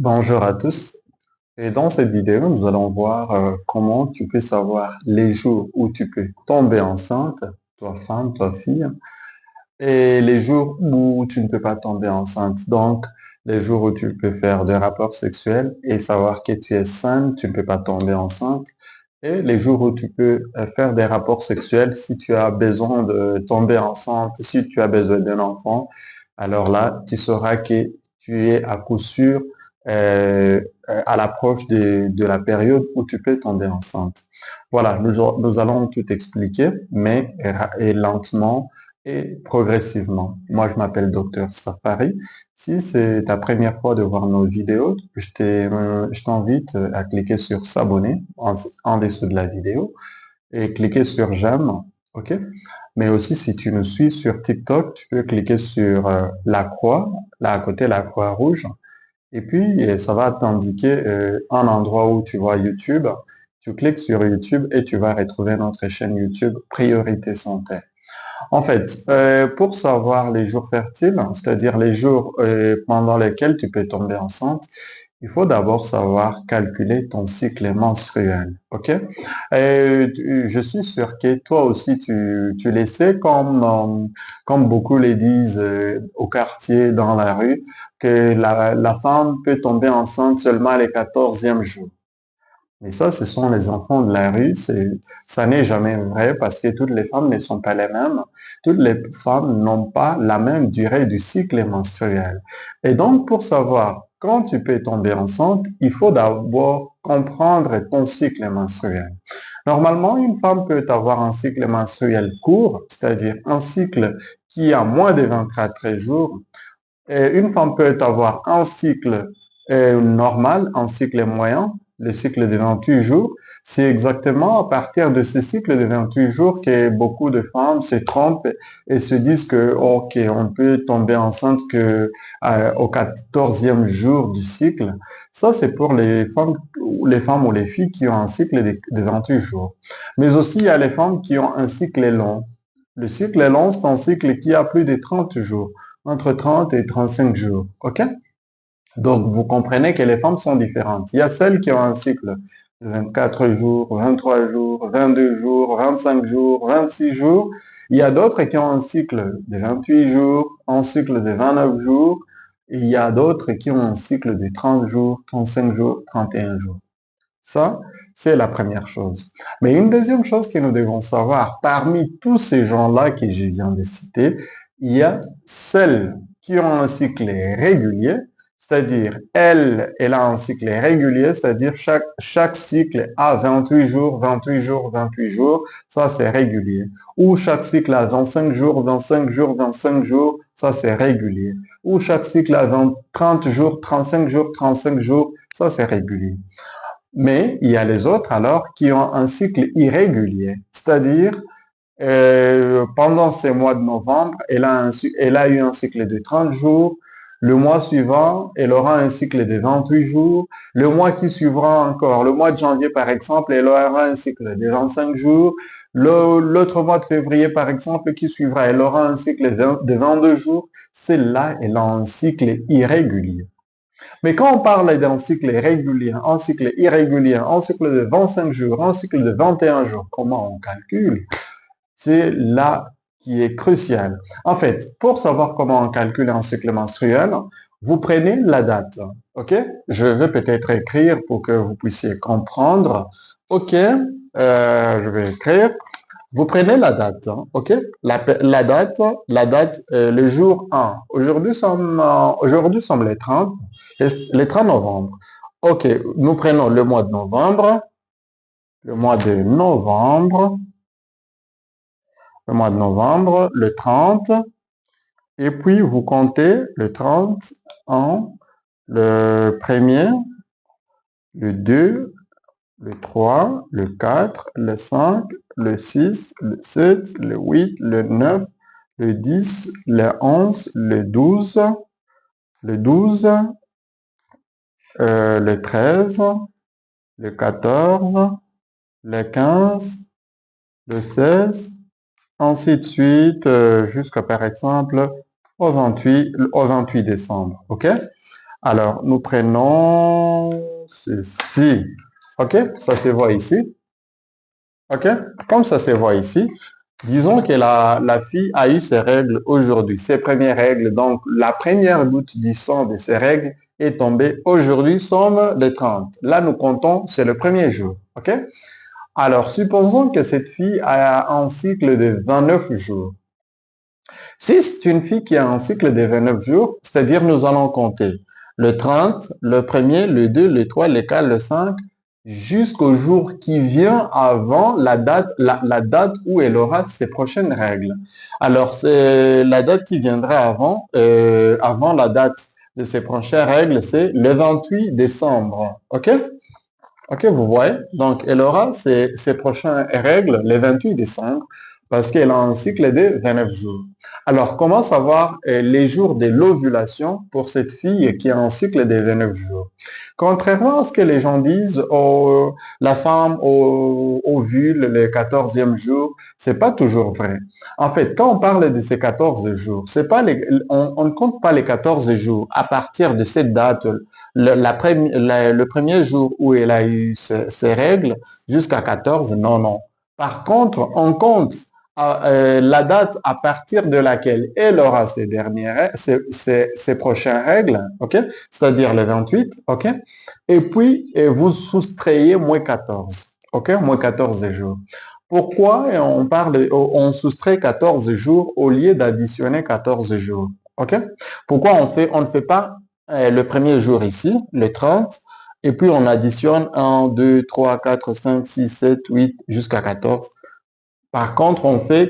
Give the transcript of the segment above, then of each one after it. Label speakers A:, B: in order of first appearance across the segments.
A: Bonjour à tous. Et dans cette vidéo, nous allons voir comment tu peux savoir les jours où tu peux tomber enceinte, toi femme, toi fille, et les jours où tu ne peux pas tomber enceinte. Donc, les jours où tu peux faire des rapports sexuels et savoir que tu es saine, tu ne peux pas tomber enceinte. Et les jours où tu peux faire des rapports sexuels si tu as besoin de tomber enceinte, si tu as besoin d'un enfant, alors là, tu sauras que tu es à coup sûr à l'approche de la période où tu peux tomber enceinte. Voilà, nous allons tout expliquer, mais et lentement et progressivement. Moi, je m'appelle Docteur Safari. Si c'est ta première fois de voir nos vidéos, je t'invite à cliquer sur s'abonner en dessous de la vidéo et cliquer sur j'aime, ok? Mais aussi, si tu nous suis sur TikTok, tu peux cliquer sur la croix, là à côté, la croix rouge, et puis ça va t'indiquer un endroit où tu vois YouTube. Tu cliques sur YouTube et tu vas retrouver notre chaîne YouTube Priorité Santé. En fait, pour savoir les jours fertiles, c'est-à-dire les jours pendant lesquels tu peux tomber enceinte, il faut d'abord savoir calculer ton cycle menstruel, ok? Je suis sûr que toi aussi tu le sais, comme beaucoup le disent au quartier, dans la rue, que la femme peut tomber enceinte seulement les 14e jours. Mais ça, ce sont les enfants de la rue. Ça n'est jamais vrai parce que toutes les femmes ne sont pas les mêmes. Toutes les femmes n'ont pas la même durée du cycle menstruel. Et donc, pour savoir quand tu peux tomber enceinte, il faut d'abord comprendre ton cycle menstruel. Normalement, une femme peut avoir un cycle menstruel court, c'est-à-dire un cycle qui a moins de 24 jours. Et une femme peut avoir un cycle normal, un cycle moyen, le cycle de 28 jours. C'est exactement à partir de ce cycle de 28 jours que beaucoup de femmes se trompent et se disent que, OK, on peut tomber enceinte que au 14e jour du cycle. Ça, c'est pour les femmes ou les filles qui ont un cycle de 28 jours. Mais aussi, il y a les femmes qui ont un cycle long. Le cycle long, c'est un cycle qui a plus de 30 jours, entre 30 et 35 jours. OK? Donc, vous comprenez que les femmes sont différentes. Il y a celles qui ont un cycle de 24 jours, 23 jours, 22 jours, 25 jours, 26 jours. Il y a d'autres qui ont un cycle de 28 jours, un cycle de 29 jours. Et il y a d'autres qui ont un cycle de 30 jours, 35 jours, 31 jours. Ça, c'est la première chose. Mais une deuxième chose que nous devons savoir, parmi tous ces gens-là que je viens de citer, il y a celles qui ont un cycle régulier, c'est-à-dire elle a un cycle régulier, c'est-à-dire chaque cycle a 28 jours, 28 jours, 28 jours, ça c'est régulier. Ou chaque cycle a 25 jours, 25 jours, 25 jours, ça c'est régulier. Ou chaque cycle a 30 jours, 35 jours, 35 jours, ça c'est régulier. Mais il y a les autres alors qui ont un cycle irrégulier, c'est-à-dire pendant ces mois de novembre, elle a eu un cycle de 30 jours, le mois suivant, elle aura un cycle de 28 jours, le mois qui suivra encore, le mois de janvier par exemple, elle aura un cycle de 25 jours, l'autre mois de février par exemple qui suivra, elle aura un cycle de 22 jours, celle-là, elle a un cycle irrégulier. Mais quand on parle d'un cycle régulier, un cycle irrégulier, un cycle de 25 jours, un cycle de 21 jours, comment on calcule? C'est là qui est crucial. En fait, pour savoir comment on calcule un cycle menstruel, vous prenez la date. OK? Je vais peut-être écrire pour que vous puissiez comprendre. OK? Je vais écrire. Vous prenez la date, hein, ok? La date, le jour 1. Aujourd'hui sommes les 30 novembre. Ok, nous prenons le mois de novembre, le mois de novembre, le mois de novembre, le 30, et puis vous comptez le 30 en le premier, le 2, le 3, le 4, le 5, le 6, le 7, le 8, le 9, le 10, le 11, le 12, le 13, le 14, le 15, le 16, ainsi de suite, jusqu'à par exemple au 28 décembre. OK? Alors, nous prenons ceci. OK? Ça se voit ici. OK? Comme ça se voit ici, disons que la fille a eu ses règles aujourd'hui, ses premières règles. Donc, la première goutte du sang de ses règles est tombée aujourd'hui, somme le 30. Là, nous comptons, c'est le premier jour. OK? Alors, supposons que cette fille a un cycle de 29 jours. Si c'est une fille qui a un cycle de 29 jours, c'est-à-dire nous allons compter le 30, le premier, le 2, le 3, le 4, le 5, jusqu'au jour qui vient avant la date où elle aura ses prochaines règles. Alors, c'est la date qui viendra avant la date de ses prochaines règles, c'est le 28 décembre. OK? OK, vous voyez? Donc, elle aura ses prochaines règles le 28 décembre parce qu'elle a un cycle de 29 jours. Alors, comment savoir les jours de l'ovulation pour cette fille qui a un cycle de 29 jours? Contrairement à ce que les gens disent, la femme ovule le 14e jour, c'est pas toujours vrai. En fait, quand on parle de ces 14 jours, c'est pas on ne compte pas les 14 jours à partir de cette date le premier jour où elle a eu ses règles jusqu'à 14, non, non. Par contre, on compte la date à partir de laquelle elle aura ses prochaines règles, ok? C'est-à-dire le 28, ok? Et puis, vous soustrayez moins 14, ok? Moins 14 jours. Pourquoi on soustrait 14 jours au lieu d'additionner 14 jours, ok? Pourquoi on ne fait pas le premier jour ici, le 30, et puis on additionne 1, 2, 3, 4, 5, 6, 7, 8 jusqu'à 14. Par contre, on fait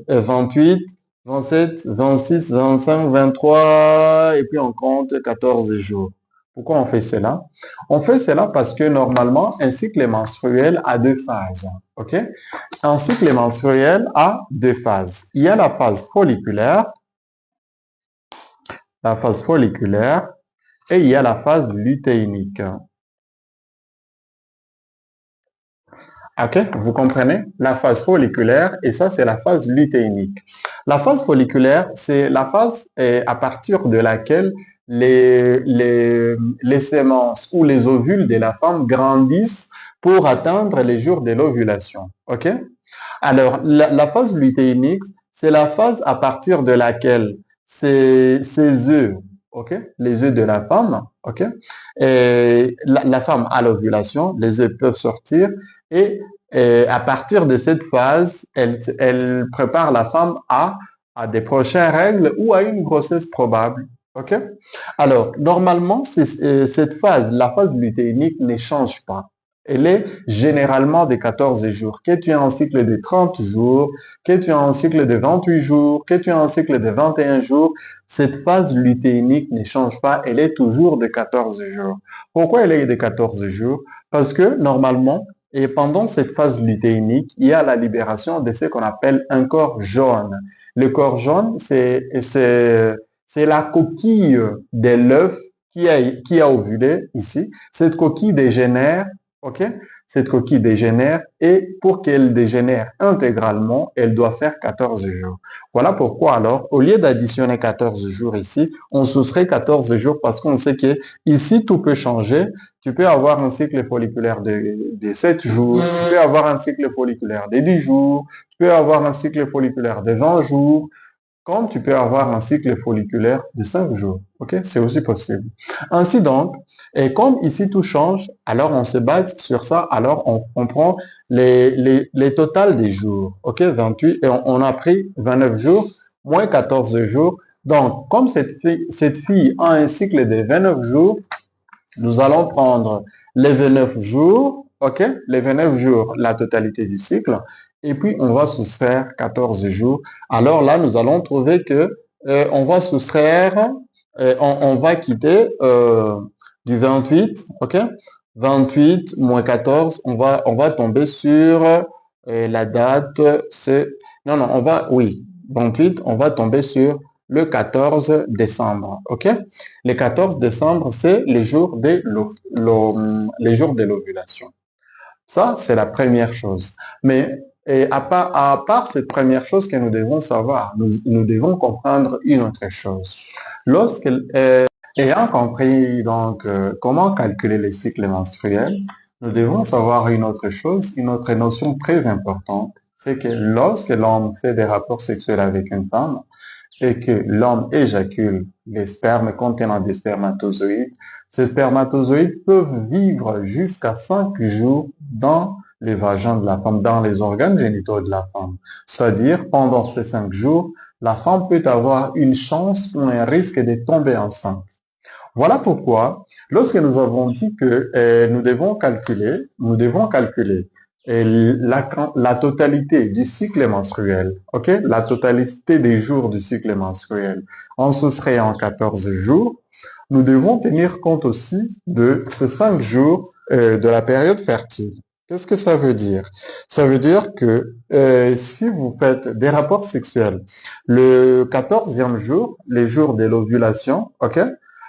A: 28, 27, 26, 25, 23, et puis on compte 14 jours. Pourquoi on fait cela? On fait cela parce que normalement, un cycle menstruel a deux phases. OK? Un cycle menstruel a deux phases. Il y a la phase folliculaire, et il y a la phase lutéinique. OK, vous comprenez? La phase folliculaire, et ça, c'est la phase lutéinique. La phase folliculaire, c'est la phase à partir de laquelle les sémences ou les ovules de la femme grandissent pour atteindre les jours de l'ovulation. OK? Alors, la phase lutéinique, c'est la phase à partir de laquelle ces œufs, ok, les œufs de la femme, ok, et la femme à l'ovulation, les œufs peuvent sortir et à partir de cette phase, elle prépare la femme à des prochaines règles ou à une grossesse probable. Ok? Alors, normalement, cette phase, la phase lutéinique, ne change pas. Elle est généralement de 14 jours. Que tu aies un cycle de 30 jours, que tu aies un cycle de 28 jours, que tu aies un cycle de 21 jours, cette phase lutéinique ne change pas. Elle est toujours de 14 jours. Pourquoi elle est de 14 jours? Parce que normalement, et pendant cette phase lutéinique, il y a la libération de ce qu'on appelle un corps jaune. Le corps jaune, c'est la coquille de l'œuf qui a ovulé ici. Cette coquille dégénère, ok? Cette coquille dégénère et pour qu'elle dégénère intégralement, elle doit faire 14 jours. Voilà pourquoi alors, au lieu d'additionner 14 jours ici, on soustrait 14 jours parce qu'on sait que ici, tout peut changer. Tu peux avoir un cycle folliculaire de 7 jours, tu peux avoir un cycle folliculaire de 10 jours, tu peux avoir un cycle folliculaire de 20 jours, comme tu peux avoir un cycle folliculaire de 5 jours. OK? C'est aussi possible. Ainsi donc, et comme ici tout change, alors on se base sur ça, alors on prend les totals des jours. OK? 28, et on a pris 29 jours, moins 14 jours. Donc, comme cette fille a un cycle de 29 jours, nous allons prendre les 29 jours, OK? Les 29 jours, la totalité du cycle, et puis on va soustraire 14 jours. Alors là, nous allons trouver que on va soustraire, on va quitter du 28, OK? 28 moins 14, on va tomber sur la date, c'est, non, non, oui, 28, on va tomber sur le 14 décembre, OK? Le 14 décembre, c'est les jours de l'ovulation. Ça, c'est la première chose. Mais à part cette première chose que nous devons savoir, nous devons comprendre une autre chose. Lorsque, Ayant compris donc comment calculer les cycles menstruels, nous devons savoir une autre chose, une autre notion très importante, c'est que lorsque l'homme fait des rapports sexuels avec une femme et que l'homme éjacule les spermes contenant des spermatozoïdes, ces spermatozoïdes peuvent vivre jusqu'à 5 jours dans les vagins de la femme, dans les organes génitaux de la femme. C'est-à-dire, pendant ces 5 jours, la femme peut avoir une chance ou un risque de tomber enceinte. Voilà pourquoi, lorsque nous avons dit que nous devons calculer la totalité du cycle menstruel, ok, la totalité des jours du cycle menstruel, en soustrayant 14 jours, nous devons tenir compte aussi de ces 5 jours de la période fertile. Qu'est-ce que ça veut dire? Ça veut dire que si vous faites des rapports sexuels le 14e jour, les jours de l'ovulation, ok,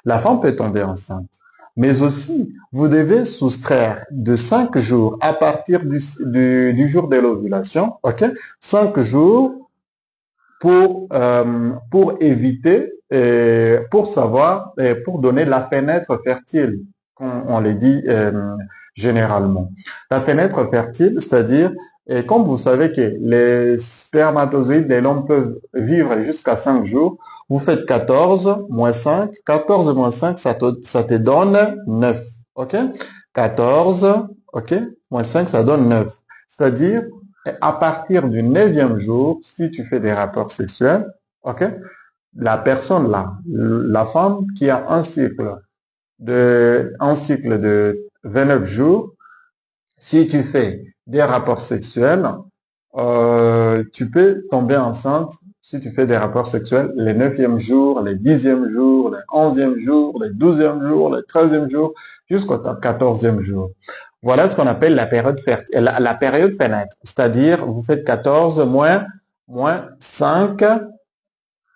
A: la femme peut tomber enceinte. Mais aussi, vous devez soustraire de 5 jours à partir du jour de l'ovulation, ok? 5 jours pour éviter, pour savoir, pour donner la fenêtre fertile, comme on le dit généralement. La fenêtre fertile, c'est-à-dire, et comme vous savez que les spermatozoïdes de l'homme peuvent vivre jusqu'à 5 jours, vous faites 14 moins 5, 14 moins 5, ça te donne 9, ok? 14, ok? Moins 5, ça donne 9. C'est-à-dire, à partir du 9e jour, si tu fais des rapports sexuels, ok, la personne là, la femme qui a un cycle de 29 jours, si tu fais des rapports sexuels, tu peux tomber enceinte si tu fais des rapports sexuels les 9e jour, les 10e jour, les 11e jour, les 12e jour, les 13e jour, jusqu'au 14e jour. Voilà ce qu'on appelle la période la période fenêtre. C'est-à-dire, vous faites 14 moins 5.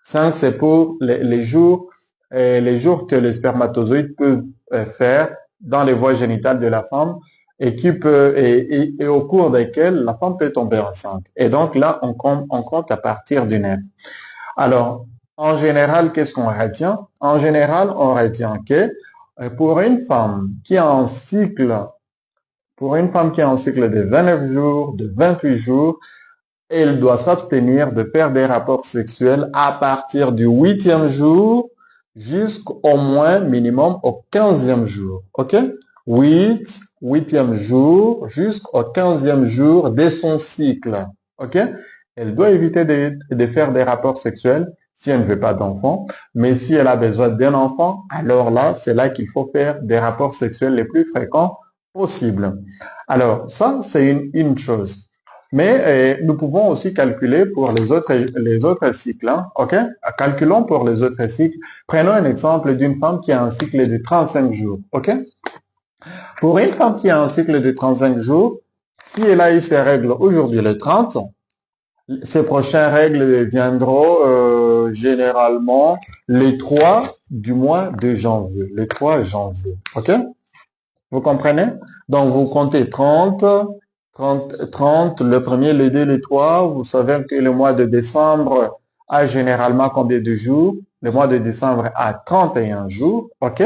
A: 5, c'est pour les jours que les spermatozoïdes peuvent faire dans les voies génitales de la femme et au cours desquels la femme peut tomber enceinte. Et donc là, on compte à partir du 9. Alors, en général, qu'est-ce qu'on retient? En général, on retient que pour une femme qui a un cycle de 29 jours, de 28 jours, elle doit s'abstenir de faire des rapports sexuels à partir du 8e jour jusqu'au moins minimum au 15e jour. OK? 8e jour jusqu'au 15e jour de son cycle. OK? Elle doit éviter de faire des rapports sexuels si elle ne veut pas d'enfant. Mais si elle a besoin d'un enfant, alors là, c'est là qu'il faut faire des rapports sexuels les plus fréquents possibles. Alors, ça, c'est une chose. Mais nous pouvons aussi calculer pour les autres cycles. Hein, ok? Calculons pour les autres cycles. Prenons un exemple d'une femme qui a un cycle de 35 jours. Ok? Pour une femme qui a un cycle de 35 jours, si elle a eu ses règles aujourd'hui le 30, ses prochaines règles viendront généralement le 3 du mois de janvier. Le 3 janvier. Ok? Vous comprenez? Donc, vous comptez 30, le premier, le 2, le 3. Vous savez que le mois de décembre a généralement combien de jours? Le mois de décembre a 31 jours. OK?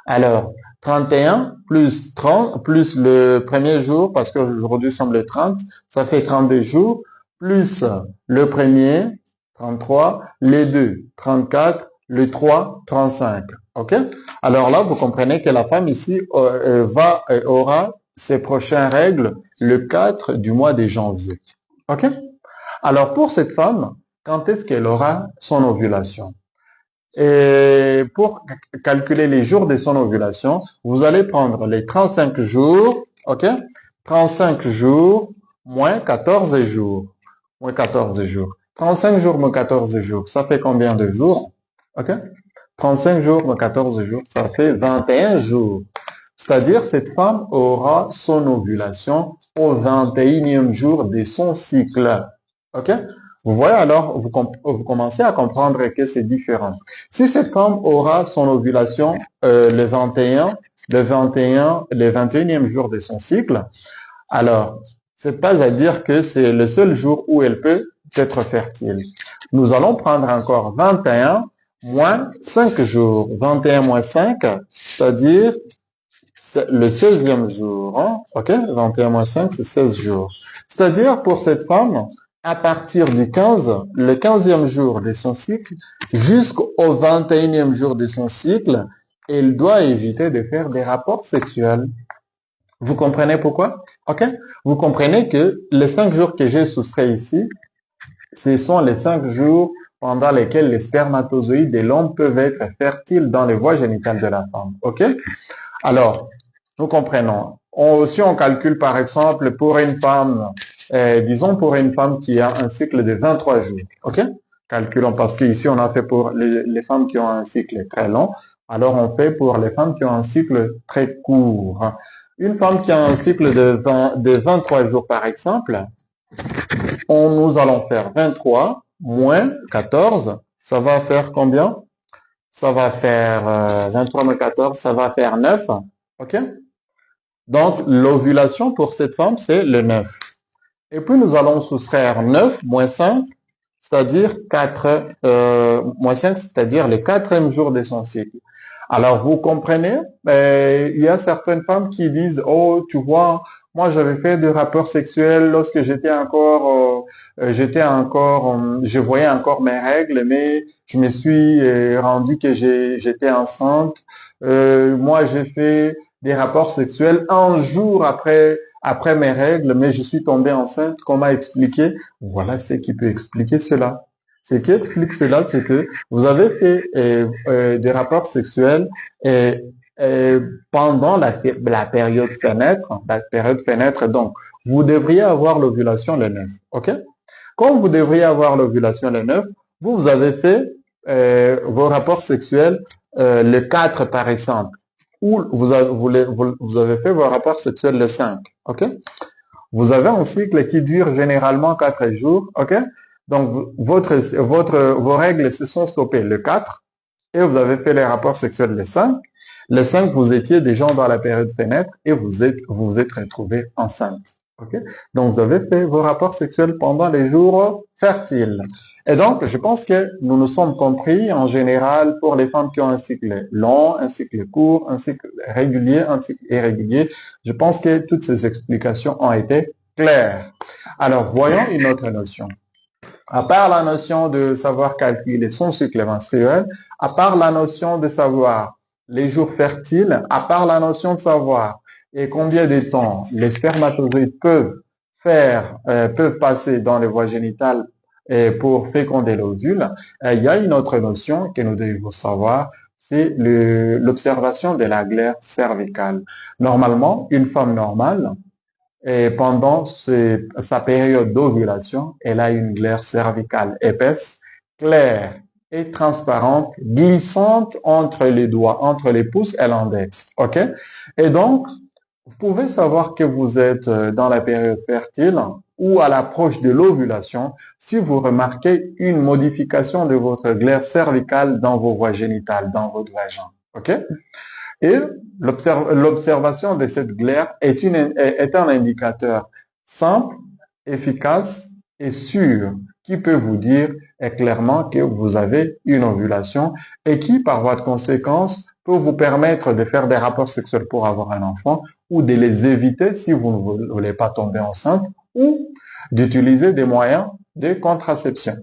A: Alors, 31 plus 30, plus le premier jour, parce qu'aujourd'hui nous sommes le 30, ça fait 32 jours, plus le premier, 33, les deux, 34, le 3, 35. OK? Alors là, vous comprenez que la femme ici aura ses prochaines règles le 4 du mois de janvier. OK? Alors pour cette femme, quand est-ce qu'elle aura son ovulation? Et pour calculer les jours de son ovulation, vous allez prendre les 35 jours, OK? 35 jours moins 14 jours. Moins 14 jours. 35 jours moins 14 jours, ça fait combien de jours? OK? 35 jours moins 14 jours, ça fait 21 jours. C'est-à-dire, cette femme aura son ovulation au 21e jour de son cycle. OK? Vous voyez alors, vous commencez à comprendre que c'est différent. Si cette femme aura son ovulation le 21e jour de son cycle, alors, c'est pas à dire que c'est le seul jour où elle peut être fertile. Nous allons prendre encore 21 moins 5 jours. 21 moins 5, c'est-à-dire le 16e jour. Hein? OK? 21 moins 5, c'est 16 jours. C'est-à-dire pour cette femme, à partir du 15, le 15e jour de son cycle, jusqu'au 21e jour de son cycle, elle doit éviter de faire des rapports sexuels. Vous comprenez pourquoi? OK? Vous comprenez que les 5 jours que j'ai soustraits ici, ce sont les 5 jours pendant lesquels les spermatozoïdes de l'homme peuvent être fertiles dans les voies génitales de la femme. OK? Alors, nous comprenons. Si on calcule par exemple pour une femme, disons pour une femme qui a un cycle de 23 jours, ok? Calculons parce qu'ici on a fait pour les femmes qui ont un cycle très long, alors on fait pour les femmes qui ont un cycle très court. Une femme qui a un cycle de 23 jours par exemple, nous allons faire 23 moins 14, ça va faire combien? Ça va faire 23 moins 14, ça va faire 9, ok? Donc, l'ovulation pour cette femme, c'est le 9. Et puis, nous allons soustraire 9 moins 5, c'est-à-dire 4, moins 5, c'est-à-dire le 4e jour de son cycle. Alors, vous comprenez, il y a certaines femmes qui disent, oh, tu vois, moi, j'avais fait des rapports sexuels lorsque je voyais encore mes règles, mais je me suis rendu que j'étais enceinte. Moi, j'ai fait des rapports sexuels un jour après mes règles, mais je suis tombée enceinte. Comment expliquer? Voilà ce qui peut expliquer cela. Ce qui explique cela, c'est que vous avez fait des rapports sexuels pendant la période fenêtre. Donc, vous devriez avoir l'ovulation le 9. OK? Quand vous devriez avoir l'ovulation le 9, vous avez fait vos rapports sexuels le 4 par exemple, ou vous avez fait vos rapports sexuels le 5. OK? Vous avez un cycle qui dure généralement 4 jours. OK? Donc, vos règles se sont stoppées le 4 et vous avez fait les rapports sexuels le 5. Le 5, vous étiez déjà dans la période fenêtre et vous êtes retrouvé enceinte. Okay? Donc, vous avez fait vos rapports sexuels pendant les jours fertiles. Et donc, je pense que nous nous sommes compris en général pour les femmes qui ont un cycle long, un cycle court, un cycle régulier, un cycle irrégulier. Je pense que toutes ces explications ont été claires. Alors, voyons une autre notion. À part la notion de savoir calculer son cycle menstruel, à part la notion de savoir les jours fertiles, à part la notion de savoir et combien de temps les spermatozoïdes peuvent passer dans les voies génitales pour féconder l'ovule, il y a une autre notion que nous devons savoir, c'est l'observation de la glaire cervicale. Normalement, une femme normale, et pendant sa période d'ovulation, elle a une glaire cervicale épaisse, claire et transparente, glissante entre les doigts, entre les pouces et l'index. OK? Et donc, vous pouvez savoir que vous êtes dans la période fertile ou à l'approche de l'ovulation si vous remarquez une modification de votre glaire cervicale dans vos voies génitales, dans votre vagin. OK? Et l'observation de cette glaire est un indicateur simple, efficace et sûr qui peut vous dire clairement que vous avez une ovulation et qui, par voie de conséquence, peut vous permettre de faire des rapports sexuels pour avoir un enfant ou de les éviter si vous ne voulez pas tomber enceinte ou d'utiliser des moyens de contraception.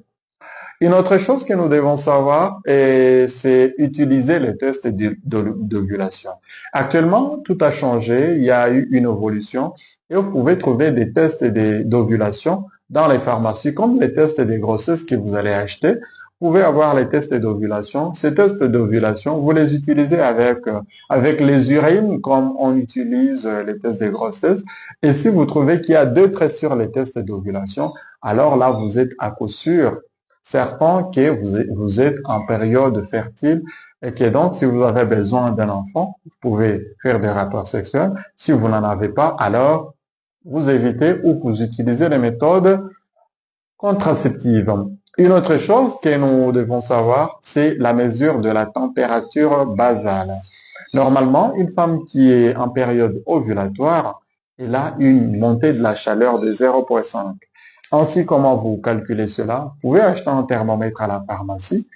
A: Une autre chose que nous devons savoir, c'est utiliser les tests d'ovulation. Actuellement, tout a changé, il y a eu une évolution et vous pouvez trouver des tests d'ovulation dans les pharmacies, comme les tests de grossesse que vous allez acheter. Vous pouvez avoir les tests d'ovulation. Ces tests d'ovulation, vous les utilisez avec les urines, comme on utilise les tests de grossesse. Et si vous trouvez qu'il y a deux traits sur les tests d'ovulation, alors là, vous êtes à coup sûr certain que vous êtes en période fertile et que donc, si vous avez besoin d'un enfant, vous pouvez faire des rapports sexuels. Si vous n'en avez pas, alors vous évitez ou vous utilisez les méthodes contraceptives. Une autre chose que nous devons savoir, c'est la mesure de la température basale. Normalement, une femme qui est en période ovulatoire, elle a une montée de la chaleur de 0,5. Ainsi, comment vous calculez cela? Vous pouvez acheter un thermomètre à la pharmacie